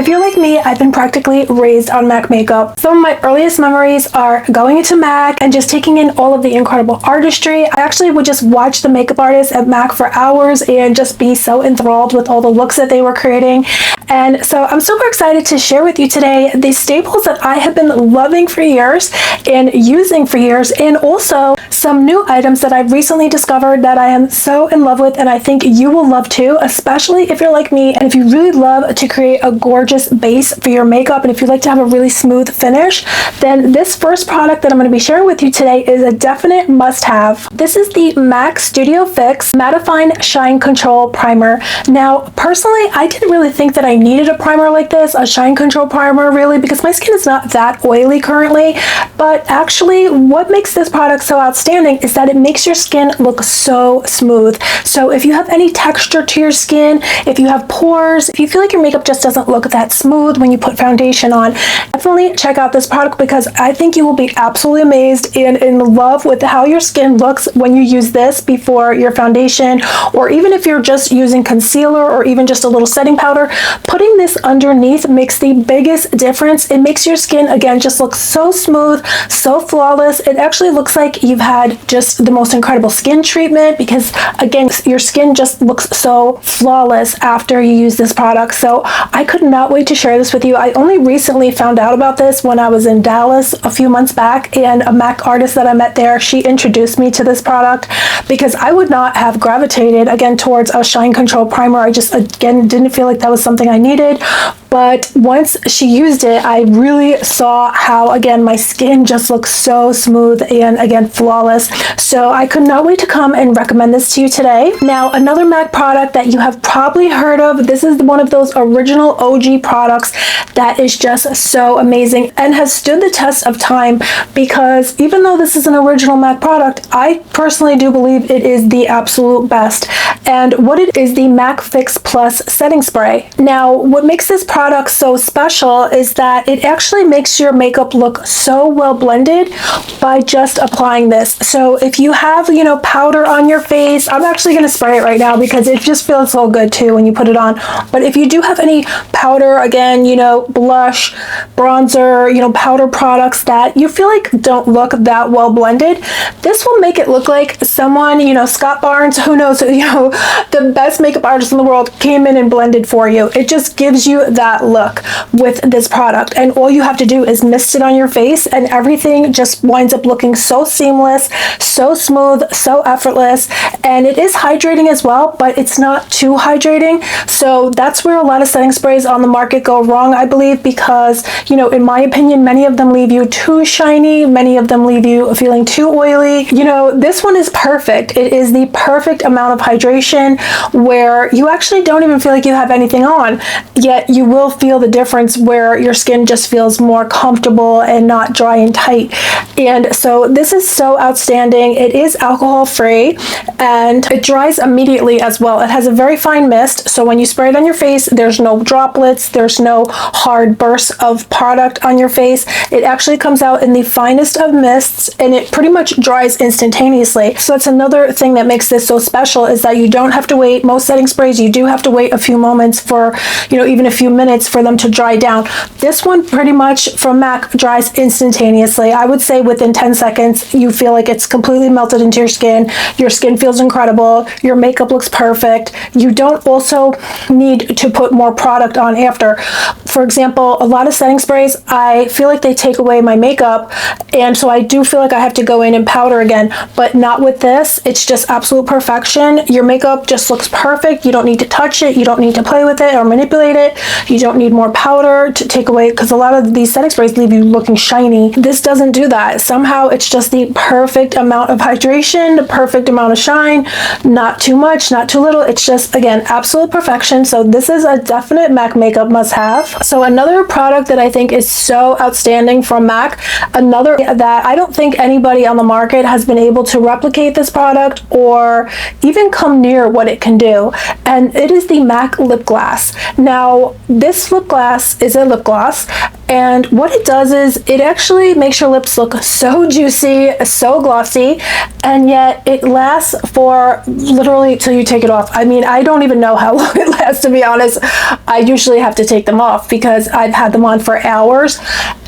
If you're like me, I've been practically raised on MAC makeup. Some of my earliest memories are going into MAC and just taking in all of the incredible artistry. I actually would just watch the makeup artists at MAC for hours and just be so enthralled with all the looks that they were creating. And so I'm super excited to share with you today the staples that I have been loving for years and using for years, and also some new items that I've recently discovered that I am so in love with and I think you will love too, especially if you're like me and if you really love to create a gorgeous base for your makeup and if you like to have a really smooth finish, then this first product that I'm going to be sharing with you today is a definite must-have. This is the MAC Studio Fix Mattifying Shine Control Primer. Now, personally, I didn't really think that I needed a primer like this, a shine control primer really, because my skin is not that oily currently, but actually what makes this product so outstanding is that it makes your skin look so smooth. So if you have any texture to your skin, if you have pores, if you feel like your makeup just doesn't look that smooth when you put foundation on, definitely check out this product because I think you will be absolutely amazed and in love with how your skin looks when you use this before your foundation, or even if you're just using concealer or even just a little setting powder. Putting this underneath makes the biggest difference. It makes your skin, again, just look so smooth, so flawless. It actually looks like you've had just the most incredible skin treatment because, again, your skin just looks so flawless after you use this product. So I could not wait to share this with you. I only recently found out about this when I was in Dallas a few months back, and a MAC artist that I met there, she introduced me to this product because I would not have gravitated, again, towards a shine control primer. I just, again, didn't feel like that was something I needed. But once she used it, I really saw how, again, my skin just looks so smooth and, again, flawless. So I could not wait to come and recommend this to you today. Now, another MAC product that you have probably heard of, this is one of those original OG products that is just so amazing and has stood the test of time because even though this is an original MAC product, I personally do believe it is the absolute best. And what it is the MAC Fix Plus Setting Spray. Now, what makes this product so special is that it actually makes your makeup look so well blended by just applying this. So if you have, powder on your face, I'm actually going to spray it right now because it just feels so good too when you put it on. But if you do have any powder, again, blush, bronzer, powder products that you feel like don't look that well blended, this will make it look like someone, Scott Barnes, who knows, the best makeup artist in the world came in and blended for you. It just gives you that look with this product, and all you have to do is mist it on your face and everything just winds up looking so seamless, so smooth, so effortless. And it is hydrating as well, but it's not too hydrating. So that's where a lot of setting sprays on the market go wrong, I believe, because in my opinion, many of them leave you too shiny, many of them leave you feeling too oily. This one is perfect. It is the perfect amount of hydration where you actually don't even feel like you have anything on, yet you will feel the difference where your skin just feels more comfortable and not dry and tight. And so this is so outstanding. It is alcohol free and it dries immediately as well. It has a very fine mist, so when you spray it on your face, there's no droplets, there's no hard bursts of product on your face. It actually comes out in the finest of mists and it pretty much dries instantaneously. So it's another thing that makes this so special is that you don't have to wait. Most setting sprays, you do have to wait a few moments for, even a few minutes for them to dry down. This one pretty much from MAC dries instantaneously. I would say within 10 seconds, you feel like it's completely melted into your skin. Your skin feels incredible. Your makeup looks perfect. You don't also need to put more product on after. For example, a lot of setting sprays, I feel like they take away my makeup, and so I do feel like I have to go in and powder again, but not with this. It's just absolute perfection. Your makeup just looks perfect. You don't need to touch it. You don't need to play with it or manipulate it. You don't need more powder to take away, because a lot of these setting sprays leave you looking shiny. This doesn't do that. Somehow it's just the perfect amount of hydration, the perfect amount of shine, not too much, not too little. It's just, again, absolute perfection. So this is a definite MAC makeup must-have. So another product that I think is so outstanding from MAC, another that I don't think anybody on the market has been able to replicate this product or even come near what it can do, and it is the MAC lip gloss. Now, this lip gloss is a lip gloss And what it does is it actually makes your lips look so juicy, so glossy, and yet it lasts for literally till you take it off. I mean, I don't even know how long it lasts, to be honest. I usually have to take them off because I've had them on for hours.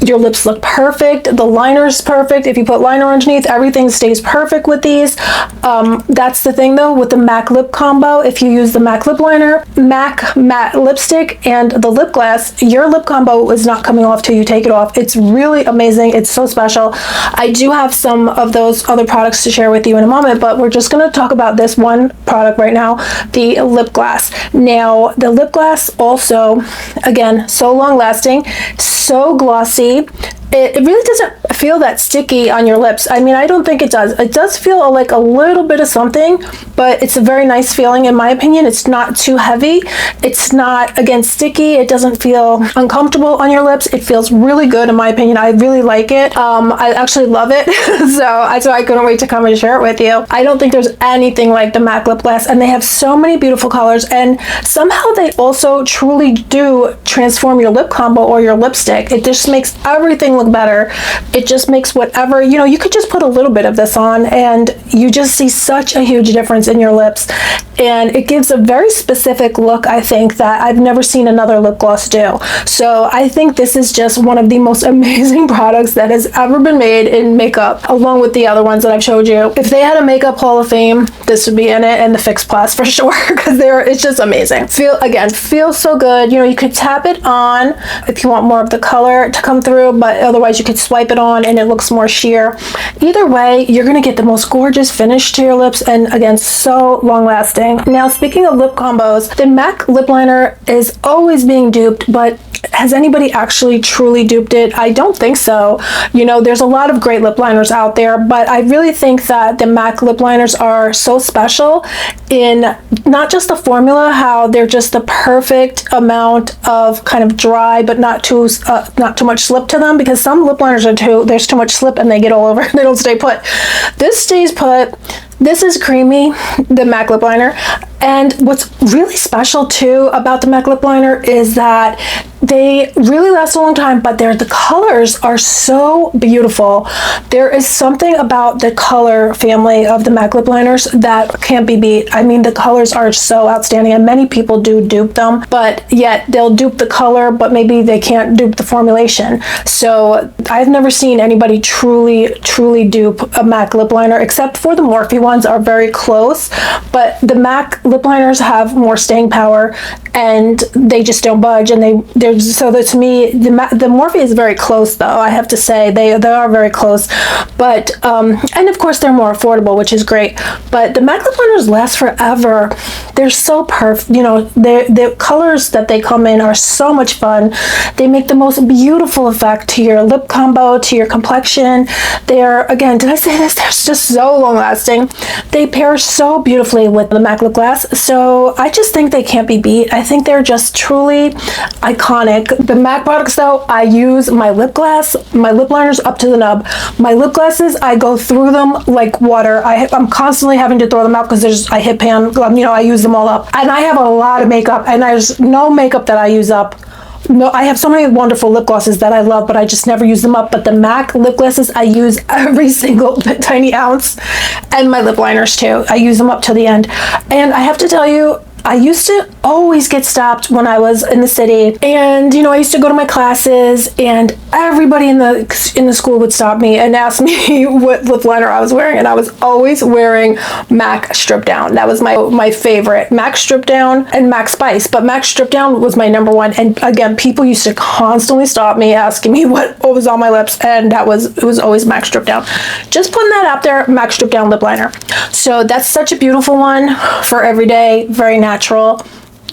Your lips look perfect. The liner is perfect. If you put liner underneath, everything stays perfect with these. That's the thing though with the MAC lip combo. If you use the MAC lip liner, MAC matte lipstick, and the lip gloss, your lip combo is not coming off till you take it off. It's really amazing. It's so special. I do have some of those other products to share with you in a moment, but we're just going to talk about this one product right now, the lip gloss. Now, the lip gloss also, again, so long lasting, so glossy. It really doesn't feel that sticky on your lips. I mean, I don't think it does. It does feel like a little bit of something, but it's a very nice feeling in my opinion. It's not too heavy. It's not, again, sticky. It doesn't feel uncomfortable on your lips. It feels really good in my opinion. I really like it. I actually love it. So that's why I couldn't wait to come and share it with you. I don't think there's anything like the MAC lip gloss, and they have so many beautiful colors, and somehow they also truly do transform your lip combo or your lipstick. It just makes everything look better. It just makes whatever, you know, you could just put a little bit of this on and you just see such a huge difference in your lips, and it gives a very specific look, I think, that I've never seen another lip gloss do. So I think this is just one of the most amazing products that has ever been made in makeup, along with the other ones that I've showed you. If they had a makeup hall of fame, this would be in it, and the Fix Plus for sure, because it's just amazing. Feels so good. You know, you could tap it on if you want more of the color to come through, but otherwise you could swipe it on and it looks more sheer. Either way, you're going to get the most gorgeous finish to your lips, and again, so long lasting. Now, speaking of lip combos, the MAC lip liner is always being duped, but has anybody actually truly duped it? I don't think so. You know, there's a lot of great lip liners out there, but I really think that the MAC lip liners are so special in not just the formula, how they're just the perfect amount of kind of dry, but not too much slip to them, because some lip liners there's too much slip and they get all over, they don't stay put. This stays put. This is creamy, the MAC lip liner. And what's really special too about the MAC lip liner is that they really last a long time, but the colors are so beautiful. There is something about the color family of the MAC lip liners that can't be beat. I mean, the colors are so outstanding, and many people do dupe them, but yet they'll dupe the color, but maybe they can't dupe the formulation. So I've never seen anybody truly dupe a MAC lip liner, except for the Morphe ones are very close, but the MAC lip liners have more staying power and they just don't budge, and they're so that to me the Morphe is very close though, I have to say. They are very close, but and of course they're more affordable, which is great, but the MAC lip liners last forever. They're so perfect. You know, the colors that they come in are so much fun. They make the most beautiful effect to your lip combo, to your complexion. They're, again, did I say this? They're just so long lasting. They pair so beautifully with the MAC lip gloss, so I just think they can't be beat. I think they're just truly iconic. The MAC products though, I use my lip gloss, my lip liners up to the nub. My lip glosses, I go through them like water. I'm constantly having to throw them out because I hit pan, you know, I use them all up. And I have a lot of makeup, and there's no makeup that I use up. No, I have so many wonderful lip glosses that I love, but I just never use them up. But the MAC lip glosses, I use every single tiny ounce, and my lip liners too. I use them up to the end. And I have to tell you, I used to always get stopped when I was in the city, and you know, I used to go to my classes, and everybody in the school would stop me and ask me what lip liner I was wearing, and I was always wearing MAC Strip Down. That was my favorite, MAC Strip Down and MAC Spice, but MAC Strip Down was my number one. And again, people used to constantly stop me asking me what was on my lips, and it was always MAC Strip Down. Just putting that out there, MAC Strip Down lip liner. So that's such a beautiful one for every day, very natural.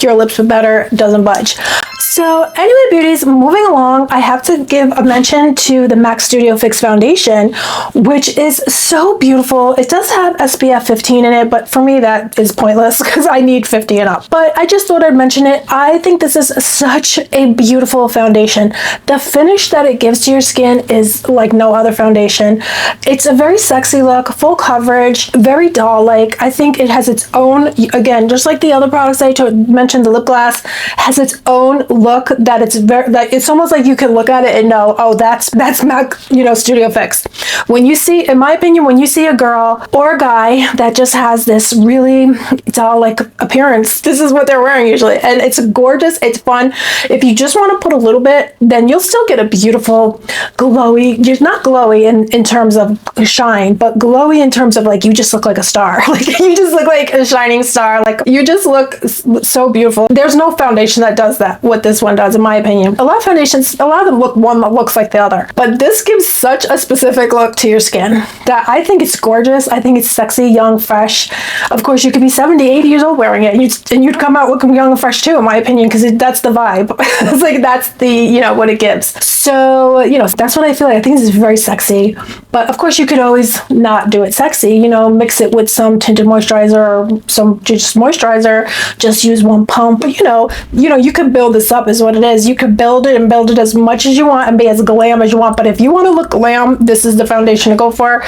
Your lips are better, doesn't budge. So anyway, beauties, moving along, I have to give a mention to the MAC Studio Fix Foundation, which is so beautiful. It does have SPF 15 in it, but for me that is pointless because I need 50 and up. But I just thought I'd mention it. I think this is such a beautiful foundation. The finish that it gives to your skin is like no other foundation. It's a very sexy look, full coverage, very doll-like. I think it has its own, again, just like the other products I mentioned mention the lip gloss has its own look that it's almost like you can look at it and know, oh, that's MAC, Studio Fix. When you see, in my opinion, when you see a girl or a guy that just has this really doll-like appearance, this is what they're wearing usually, and it's gorgeous, it's fun. If you just want to put a little bit, then you'll still get a beautiful glowy, you're not glowy in terms of shine, but glowy in terms of like you just look like a star. Like you just look like a shining star. Like you just look so beautiful. There's no foundation that does that, what this one does, in my opinion. A lot of foundations, a lot of them look one that looks like the other, but this gives such a specific look to your skin that I think it's gorgeous. I think it's sexy, young, fresh. Of course, you could be 70, 80 years old wearing it, and you'd come out looking young and fresh too, in my opinion, because that's the vibe. It's like that's the, what it gives. So, that's what I feel like. I think this is very sexy, but of course you could always not do it sexy, mix it with some tinted moisturizer or some just moisturizer, just use one pump. You could build this up is what it is. You could build it and build it as much as you want and be as glam as you want, but if you want to look glam, this is the foundation to go for.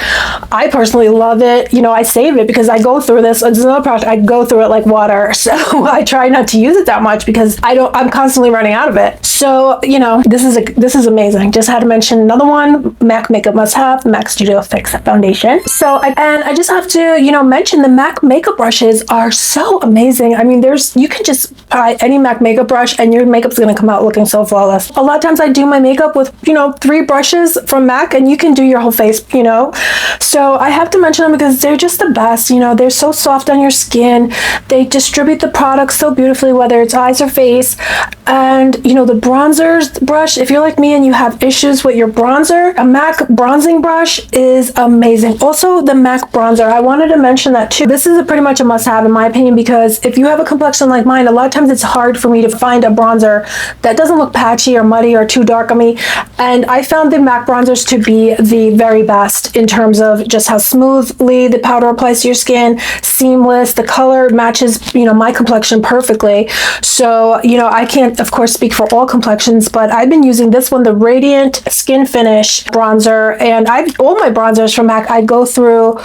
I personally love it. I save it because I go through this. It's another product. I go through it like water, so I try not to use it that much because I'm constantly running out of it. So this is amazing. Just had to mention another one, MAC makeup must have, MAC Studio Fix foundation. So I just have to mention the MAC makeup brushes are so amazing. I mean, you can just buy any MAC makeup brush and your makeup's gonna come out looking so flawless. A lot of times I do my makeup with 3 brushes from MAC and you can do your whole face. So I have to mention them because they're just the best. They're so soft on your skin. They distribute the product so beautifully, whether it's eyes or face. And the bronzers brush, if you're like me and you have issues with your bronzer, a MAC bronzing brush is amazing. Also the MAC bronzer, I wanted to mention that too. This is pretty much a must-have in my opinion, because if you have a complexion like mine, a lot of times it's hard for me to find a bronzer that doesn't look patchy or muddy or too dark on me, and I found the MAC bronzers to be the very best in terms of just how smoothly the powder applies to your skin, seamless, the color matches my complexion perfectly. So I can't of course speak for all complexions, but I've been using this one, the Radiant Skin Finish bronzer, and all my bronzers from MAC I go through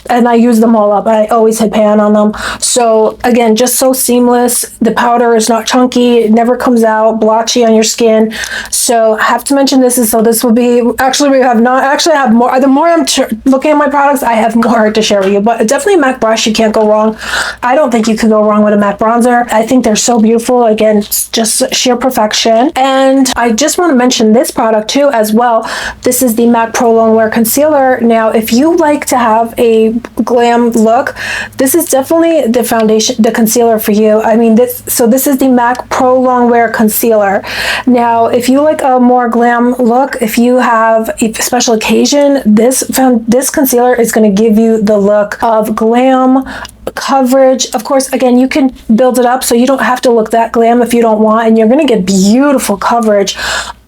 and I use them all up. I always hit pan on them. So again, just so seamless. The powder is not chunky. It never comes out blotchy on your skin. So I have to mention this will be, I have more. The more I'm looking at my products, I have more to share with you, but definitely a MAC brush. You can't go wrong. I don't think you could go wrong with a MAC bronzer. I think they're so beautiful. Again, just sheer perfection. And I just want to mention this product too as well. This is the MAC Pro Longwear Concealer. Now, if you like to have a glam look, this is definitely the foundation, the concealer for you. I mean, this is the MAC Pro Longwear Concealer. Now, if you like a more glam look, if you have a special occasion, this concealer is going to give you the look of glam coverage. Of course, again, you can build it up so you don't have to look that glam if you don't want, and you're going to get beautiful coverage.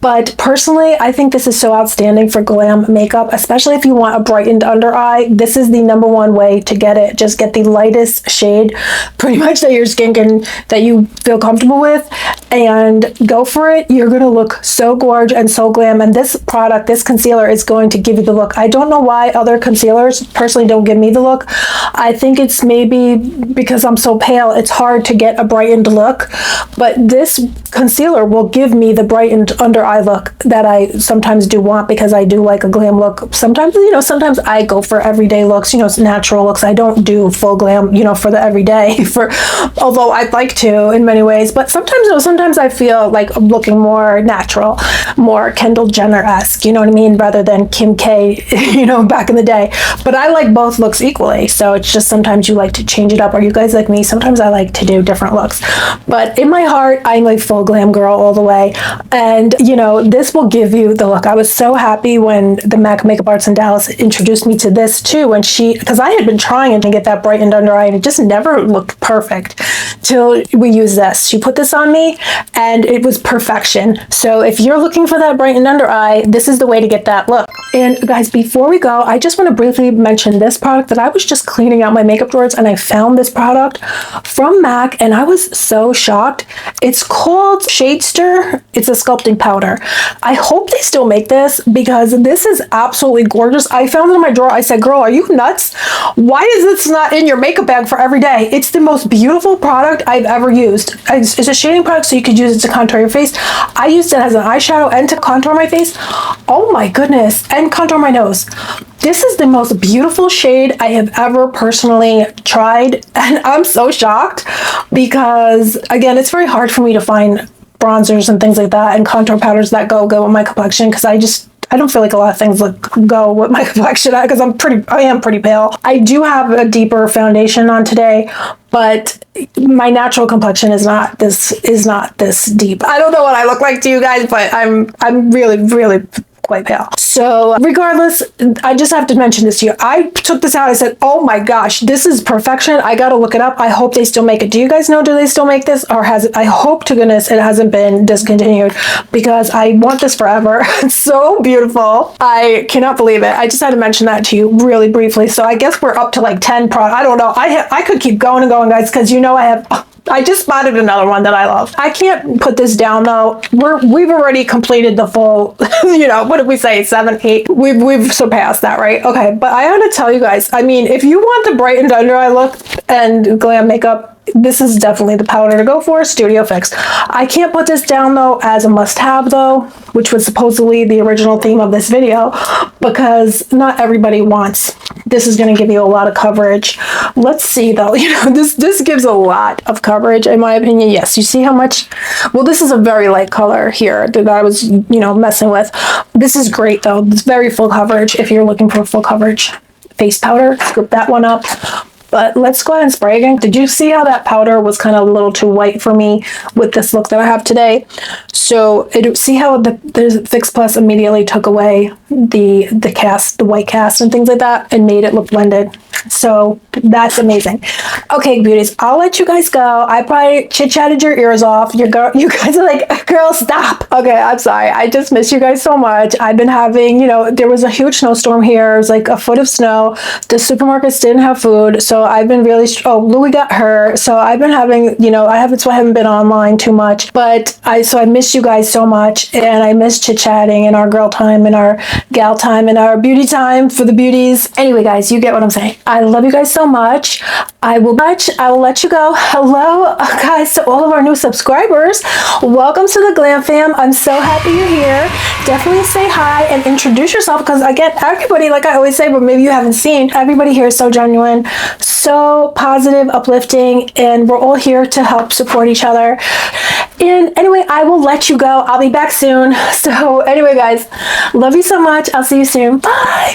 But personally, I think this is so outstanding for glam makeup, especially if you want a brightened under eye. This is the #1 way to get it. Just get the lightest shade, pretty much that your skin that you feel comfortable with, and go for it. You're going to look so gorgeous and so glam. And this product, this concealer, is going to give you the look. I don't know why other concealers personally don't give me the look. I think it's maybe because I'm so pale, it's hard to get a brightened look. But this concealer will give me the brightened under eye look that I sometimes do want, because I do like a glam look. Sometimes, sometimes I go for everyday looks, natural looks. I don't do full glam, for the everyday, although I'd like to in many ways. But sometimes I feel like I'm looking more natural, more Kendall Jenner-esque, you know what I mean, rather than Kim K, back in the day. But I like both looks equally. So it's just sometimes you like to change it up. Are you guys like me? Sometimes I like to do different looks. But in my heart, I'm like full glam girl all the way. And, this will give you the look. I was so happy when the MAC Makeup Arts in Dallas introduced me to this too, because I had been trying to get that brightened under eye and it just never looked perfect till we used this. She put this on me and it was perfection. So if you're looking looking for that brightened under eye, this is the way to get that look. And guys, before we go, I just want to briefly mention this product that I was just cleaning out my makeup drawers and I found this product from MAC and I was so shocked. It's called Shadester. It's a sculpting powder. I hope they still make this because this is absolutely gorgeous. I found it in my drawer. I said, girl, are you nuts? Why is this not in your makeup bag for every day? It's the most beautiful product I've ever used. It's a shading product, so you could use it to contour your face. I used it as an eyeshadow and to contour my face. Oh my goodness. And contour my nose. This is the most beautiful shade I have ever personally tried. And I'm so shocked because, again, it's very hard for me to find bronzers and things like that and contour powders that go with my complexion because I don't feel like a lot of things go with my complexion because I am pretty pale. I do have a deeper foundation on today, but my natural complexion is not this deep. I don't know what I look like to you guys, but I'm really, really quite pale. So regardless, I just have to mention this to you. I took this out. I said, oh my gosh, this is perfection. I got to look it up. I hope they still make it. Do you guys know, do they still make this or has it? I hope to goodness it hasn't been discontinued because I want this forever. It's so beautiful. I cannot believe it. I just had to mention that to you really briefly. So I guess we're up to like 10 products. I don't know. I could keep going and going, guys, because you know I just spotted another one that I love. I can't put this down though. We've already completed the full, what did we say? 7, 8. We've surpassed that, right? Okay, but I had to tell you guys, I mean, if you want the brightened under eye look and glam makeup, this is definitely the powder to go for. Studio Fix. I can't put this down though as a must-have though, which was supposedly the original theme of this video, because not everybody wants. This is going to give you a lot of coverage. Let's see though. This gives a lot of coverage in my opinion. Yes, you see how much. Well, this is a very light color here that I was messing with. This is great though. It's very full coverage. If you're looking for full coverage face powder, scoop that one up. But let's go ahead and spray again. Did you see how that powder was kind of a little too white for me with this look that I have today? So see how the Fix Plus immediately took away the white cast and things like that and made it look blended. So that's amazing. Okay, beauties, I'll let you guys go. I probably chit-chatted your ears off. You guys are like, girl, stop. Okay, I'm sorry. I just miss you guys so much. I've been having, there was a huge snowstorm here. It was like a foot of snow. The supermarkets didn't have food. So I've been really, Louis got hurt. So I've been having, that's why I haven't been online too much. But I miss you guys so much. And I miss chit-chatting and our girl time and our gal time and our beauty time for the beauties. Anyway, guys, you get what I'm saying. I love you guys so much. I will let you go. Hello, guys, to all of our new subscribers. Welcome to the Glam Fam. I'm so happy you're here. Definitely say hi and introduce yourself because again, everybody, like I always say, but maybe you haven't seen, everybody here is so genuine, so positive, uplifting, and we're all here to help support each other. And anyway, I will let you go. I'll be back soon. So anyway, guys, love you so much. I'll see you soon. Bye.